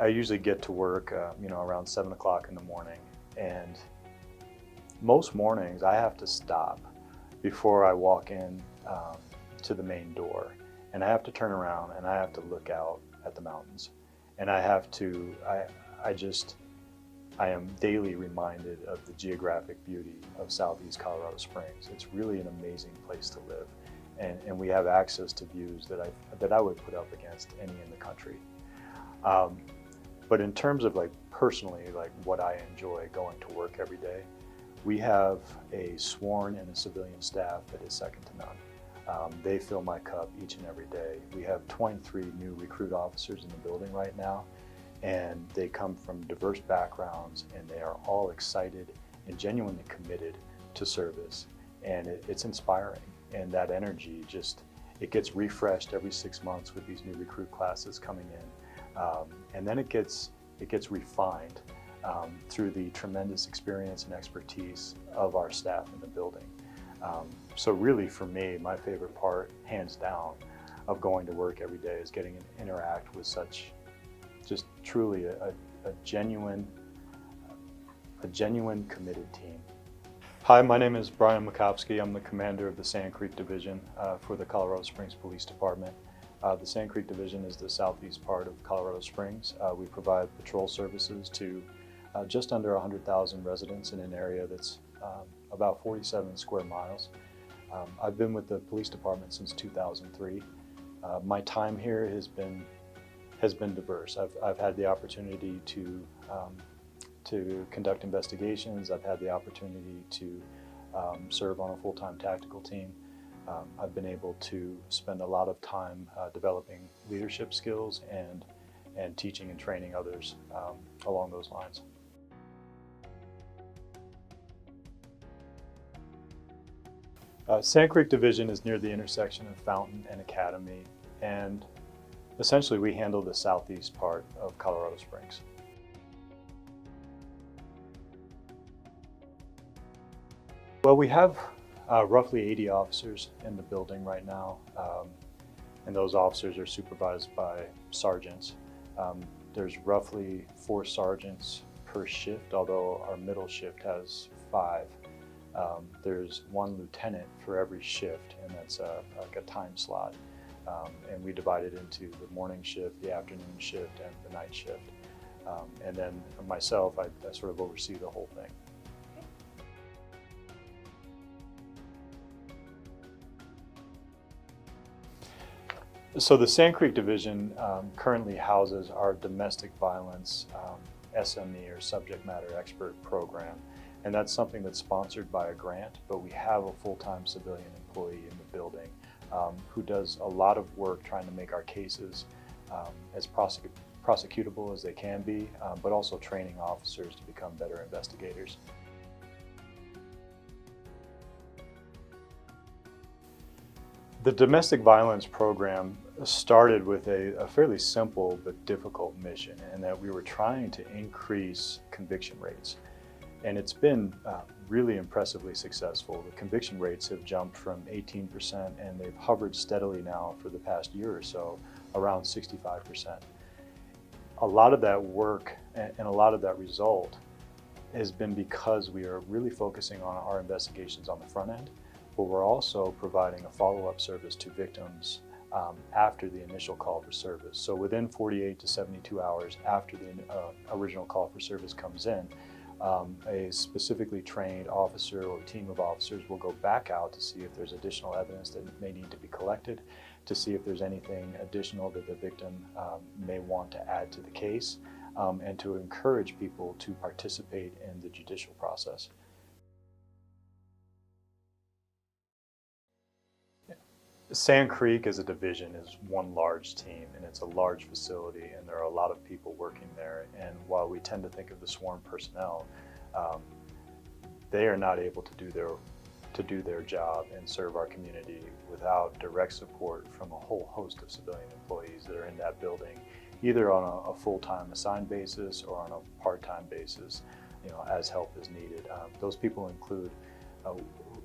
I usually get to work, around 7 o'clock in the morning, and most mornings I have to stop before I walk in to the main door, and I have to turn around and I have to look out at the mountains, and I am daily reminded of the geographic beauty of Southeast Colorado Springs. It's really an amazing place to live, and we have access to views that I would put up against any in the country. But in terms of personally, what I enjoy going to work every day, we have a sworn and a civilian staff that is second to none. They fill my cup each and every day. We have 23 new recruit officers in the building right now, and they come from diverse backgrounds, and they are all excited and genuinely committed to service. And it's inspiring, and that energy it gets refreshed every 6 months with these new recruit classes coming in. And then it gets refined through the tremendous experience and expertise of our staff in the building. So really for me, my favorite part, hands down, of going to work every day is getting to interact with such just truly a genuine committed team. Hi, my name is Brian Makowski. I'm the commander of the Sand Creek Division for the Colorado Springs Police Department. The Sand Creek Division is the southeast part of Colorado Springs. We provide patrol services to just under 100,000 residents in an area that's about 47 square miles. I've been with the police department since 2003. My time here has been diverse. I've had the opportunity to conduct investigations. I've had the opportunity to serve on a full-time tactical team. I've been able to spend a lot of time developing leadership skills and teaching and training others along those lines. Sand Creek Division is near the intersection of Fountain and Academy, and essentially we handle the southeast part of Colorado Springs. Well, we have roughly 80 officers in the building right now, and those officers are supervised by sergeants. There's roughly 4 sergeants per shift, although our middle shift has 5. There's 1 lieutenant for every shift, and that's like a time slot. And we divide it into the morning shift, the afternoon shift, and the night shift. And then myself, I sort of oversee the whole thing. So the Sand Creek Division currently houses our domestic violence SME, or subject matter expert program. And that's something that's sponsored by a grant, but we have a full-time civilian employee in the building who does a lot of work trying to make our cases as prosecutable as they can be, but also training officers to become better investigators. The domestic violence program started with a fairly simple but difficult mission, in that we were trying to increase conviction rates. And it's been really impressively successful. The conviction rates have jumped from 18%, and they've hovered steadily now for the past year or so around 65%. A lot of that work and a lot of that result has been because we are really focusing on our investigations on the front end, but we're also providing a follow-up service to victims after the initial call for service. So within 48 to 72 hours after the original call for service comes in, a specifically trained officer or team of officers will go back out to see if there's additional evidence that may need to be collected, to see if there's anything additional that the victim may want to add to the case, and to encourage people to participate in the judicial process. Sand Creek as a division is one large team, and it's a large facility, and there are a lot of people working there. And while we tend to think of the sworn personnel, they are not able to do their job and serve our community without direct support from a whole host of civilian employees that are in that building, either on a full-time assigned basis or on a part-time basis, as help is needed. Those people include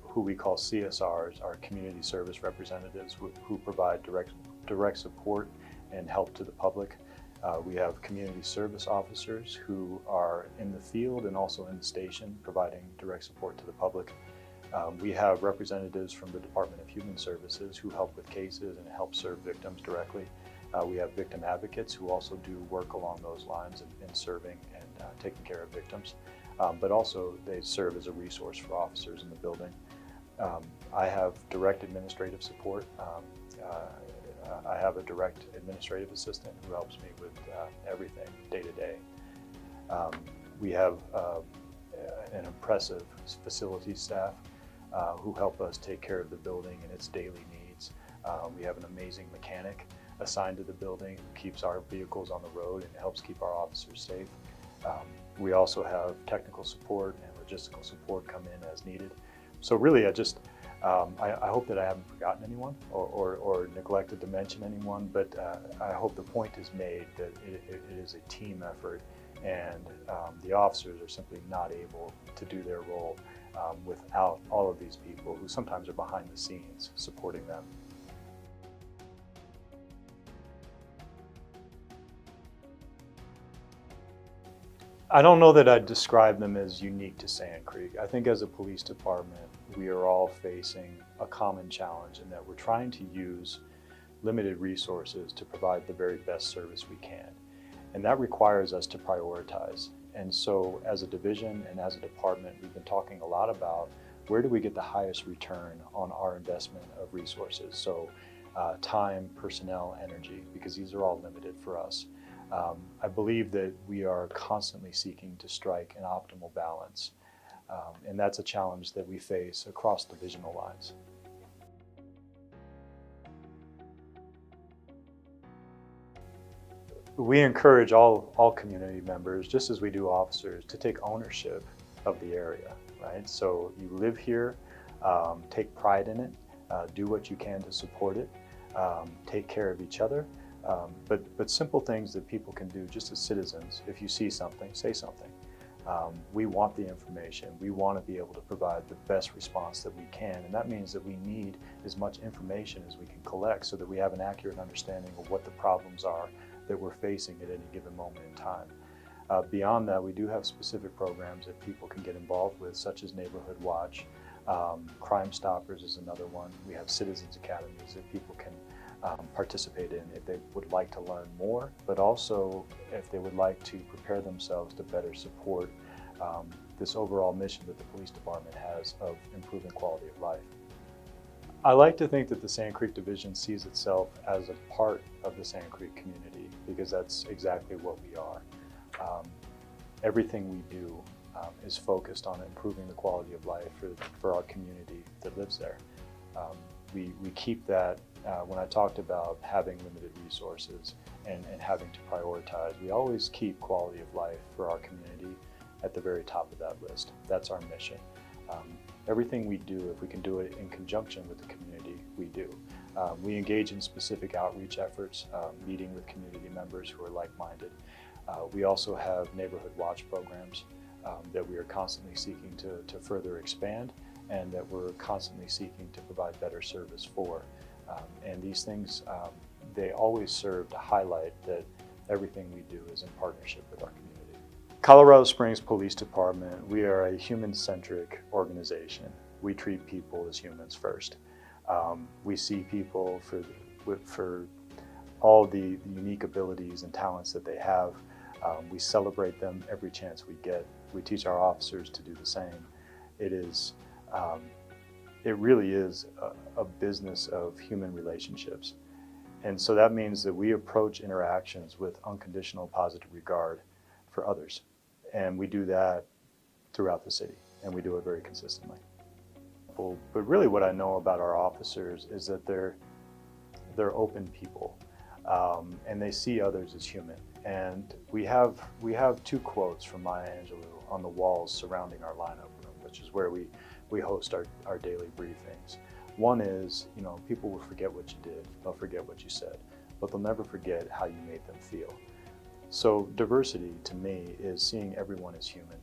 who we call CSRs, our community service representatives, who provide direct support and help to the public. We have community service officers who are in the field and also in the station providing direct support to the public. We have representatives from the Department of Human Services who help with cases and help serve victims directly. We have victim advocates who also do work along those lines in serving and taking care of victims, but also they serve as a resource for officers in the building. I have direct administrative support. I have a direct administrative assistant who helps me with everything day to day. We have an impressive facility staff who help us take care of the building and its daily needs. We have an amazing mechanic assigned to the building who keeps our vehicles on the road and helps keep our officers safe. We also have technical support and logistical support come in as needed. So really, I hope that I haven't forgotten anyone or neglected to mention anyone, but I hope the point is made that it is a team effort, and the officers are simply not able to do their role without all of these people who sometimes are behind the scenes supporting them. I don't know that I'd describe them as unique to Sand Creek. I think as a police department, we are all facing a common challenge in that we're trying to use limited resources to provide the very best service we can. And that requires us to prioritize. And so as a division and as a department, we've been talking a lot about where do we get the highest return on our investment of resources. So time, personnel, energy, because these are all limited for us. I believe that we are constantly seeking to strike an optimal balance, and that's a challenge that we face across divisional lines. We encourage all community members, just as we do officers, to take ownership of the area, right? So you live here, take pride in it, do what you can to support it, take care of each other. But simple things that people can do just as citizens. If you see something, say something. We want the information. We want to be able to provide the best response that we can, and that means that we need as much information as we can collect so that we have an accurate understanding of what the problems are that we're facing at any given moment in time. Beyond that, we do have specific programs that people can get involved with, such as Neighborhood Watch. Crime Stoppers is another one. We have Citizens Academies that people can participate in if they would like to learn more, but also if they would like to prepare themselves to better support this overall mission that the police department has of improving quality of life. I like to think that the Sand Creek Division sees itself as a part of the Sand Creek community, because that's exactly what we are. Everything we do is focused on improving the quality of life for our community that lives there. We keep that, when I talked about having limited resources and having to prioritize, we always keep quality of life for our community at the very top of that list. That's our mission. Everything we do, if we can do it in conjunction with the community, we do. We engage in specific outreach efforts, meeting with community members who are like-minded. We also have Neighborhood Watch programs that we are constantly seeking to further expand, and that we're constantly seeking to provide better service for. And these things, they always serve to highlight that everything we do is in partnership with our community. Colorado Springs Police Department, we are a human-centric organization. We treat people as humans first. We see people for all the unique abilities and talents that they have. We celebrate them every chance we get. We teach our officers to do the same. It really is a business of human relationships. And so that means that we approach interactions with unconditional positive regard for others. And we do that throughout the city, and we do it very consistently. But really what I know about our officers is that they're open people, and they see others as human. And we have two quotes from Maya Angelou on the walls surrounding our lineup room, which is where we host our daily briefings. One is, people will forget what you did, they'll forget what you said, but they'll never forget how you made them feel. So diversity to me is seeing everyone as human.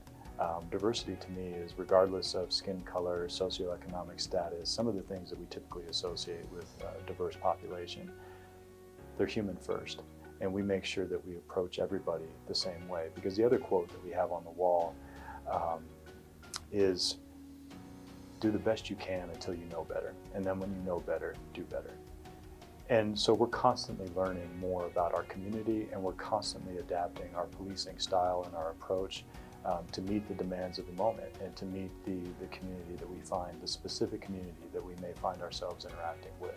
Diversity to me is regardless of skin color, socioeconomic status, some of the things that we typically associate with a diverse population, they're human first. And we make sure that we approach everybody the same way. Because the other quote that we have on the wall is, do the best you can until you know better. And then when you know better, do better. And so we're constantly learning more about our community, and we're constantly adapting our policing style and our approach to meet the demands of the moment and to meet the community that we find, the specific community that we may find ourselves interacting with.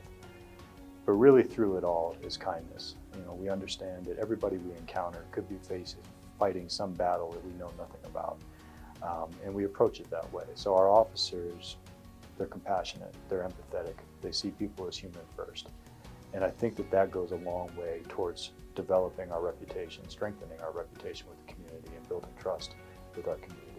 But really through it all is kindness. You know, we understand that everybody we encounter could be fighting some battle that we know nothing about. And we approach it that way. So our officers, they're compassionate, they're empathetic, they see people as human first. And I think that that goes a long way towards developing our reputation, strengthening our reputation with the community, and building trust with our community.